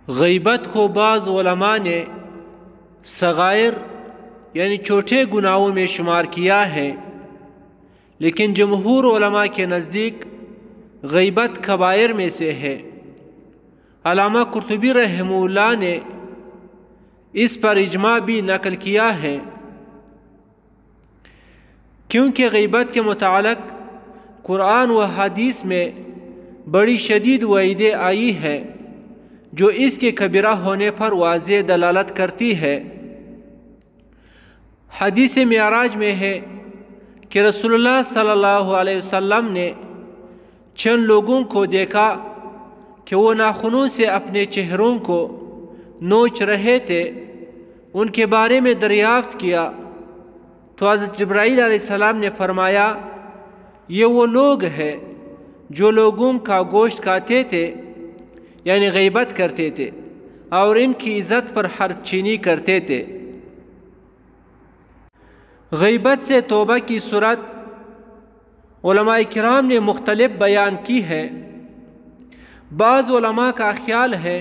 غیبت کو بعض علماء نے صغائر یعنی چھوٹے گناہوں میں شمار کیا ہے، لیکن جمہور علماء کے نزدیک غیبت کبائر میں سے ہے۔ علامہ قرطبی رحمہ اللہ نے اس پر اجماع بھی نقل کیا ہے، کیونکہ غیبت کے متعلق قرآن و حدیث میں بڑی شدید وعیدیں آئی ہے جو اس کے کبیرہ ہونے پر واضح دلالت کرتی ہے۔ حدیث معراج میں ہے کہ رسول اللہ صلی اللہ علیہ وسلم نے چند لوگوں کو دیکھا کہ وہ ناخنوں سے اپنے چہروں کو نوچ رہے تھے۔ ان کے بارے میں دریافت کیا تو حضرت جبرائیل علیہ السلام نے فرمایا، یہ وہ لوگ ہیں جو لوگوں کا گوشت کھاتے تھے، یعنی غیبت کرتے تھے اور ان کی عزت پر حرف چینی کرتے تھے۔ غیبت سے توبہ کی صورت علماء کرام نے مختلف بیان کی ہے۔ بعض علماء کا خیال ہے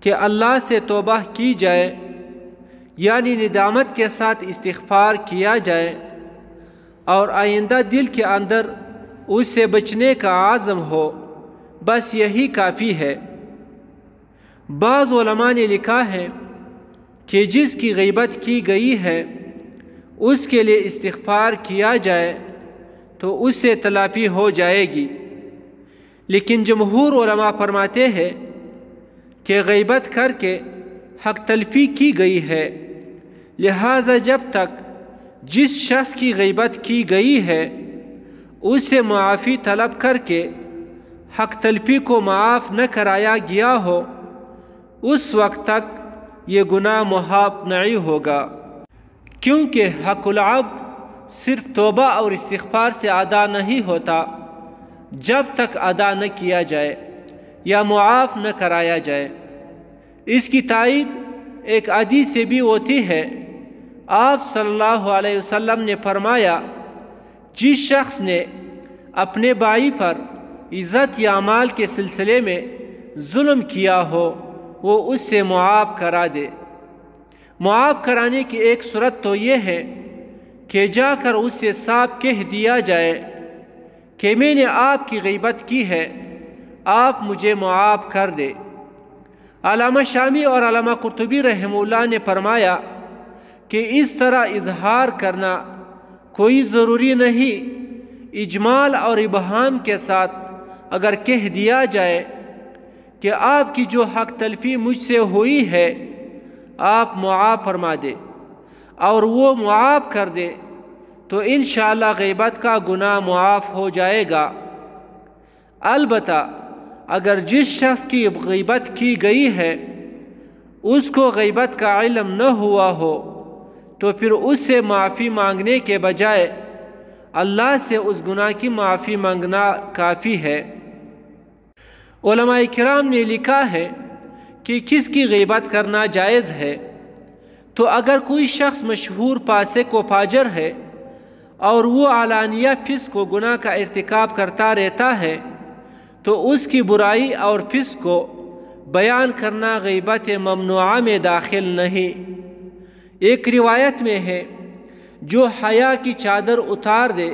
کہ اللہ سے توبہ کی جائے، یعنی ندامت کے ساتھ استغفار کیا جائے اور آئندہ دل کے اندر اس سے بچنے کا عزم ہو، بس یہی کافی ہے۔ بعض علماء نے لکھا ہے کہ جس کی غیبت کی گئی ہے اس کے لیے استغفار کیا جائے تو اس سے تلافی ہو جائے گی، لیکن جمہور علماء فرماتے ہیں کہ غیبت کر کے حق تلفی کی گئی ہے، لہذا جب تک جس شخص کی غیبت کی گئی ہے اس سے معافی طلب کر کے حق تلفی کو معاف نہ کرایا گیا ہو، اس وقت تک یہ گناہ محاب نہیں ہوگا، کیونکہ حق العبد صرف توبہ اور استغفار سے ادا نہیں ہوتا جب تک ادا نہ کیا جائے یا معاف نہ کرایا جائے۔ اس کی تائید ایک حدیث سے بھی ہوتی ہے۔ آپ صلی اللہ علیہ وسلم نے فرمایا، جس شخص نے اپنے بھائی پر عزت یا مال کے سلسلے میں ظلم کیا ہو وہ اس سے معاف کرا دے۔ معاف کرانے کی ایک صورت تو یہ ہے کہ جا کر اس سے صاف کہہ دیا جائے کہ میں نے آپ کی غیبت کی ہے، آپ مجھے معاف کر دے۔ علامہ شامی اور علامہ قرطبی رحمہ اللہ نے فرمایا کہ اس طرح اظہار کرنا کوئی ضروری نہیں، اجمال اور ابہام کے ساتھ اگر کہہ دیا جائے کہ آپ کی جو حق تلفی مجھ سے ہوئی ہے آپ معاف فرما دے اور وہ معاف کر دے تو انشاءاللہ غیبت کا گناہ معاف ہو جائے گا۔ البتہ اگر جس شخص کی غیبت کی گئی ہے اس کو غیبت کا علم نہ ہوا ہو تو پھر اس سے معافی مانگنے کے بجائے اللہ سے اس گناہ کی معافی مانگنا کافی ہے۔ علماء کرام نے لکھا ہے کہ کس کی غیبت کرنا جائز ہے، تو اگر کوئی شخص مشہور فاسق و فاجر ہے اور وہ علانیہ فسق و گناہ کا ارتکاب کرتا رہتا ہے تو اس کی برائی اور فسق کو بیان کرنا غیبت ممنوعہ میں داخل نہیں۔ ایک روایت میں ہے، جو حیا کی چادر اتار دے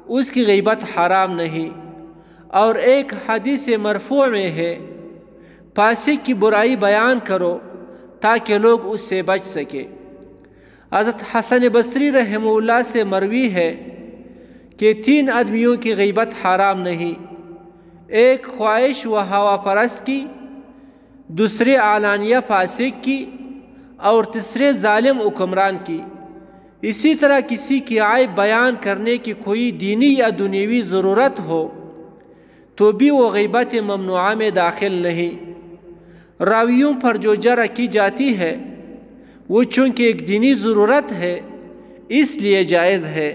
اس کی غیبت حرام نہیں، اور ایک حدیث مرفوع میں ہے، فاسق کی برائی بیان کرو تاکہ لوگ اس سے بچ سکے۔ حضرت حسن بصری رحمہ اللہ سے مروی ہے کہ 3 آدمیوں کی غیبت حرام نہیں، ایک خواہش و ہوا پرست کی، دوسرے علانیہ فاسق کی اور تیسرے ظالم حکمران کی۔ اسی طرح کسی کی عیب بیان کرنے کی کوئی دینی یا دنیوی ضرورت ہو تو بھی وہ غیبت ممنوعہ میں داخل نہیں۔ راویوں پر جو جرح کی جاتی ہے وہ چونکہ ایک دینی ضرورت ہے اس لیے جائز ہے۔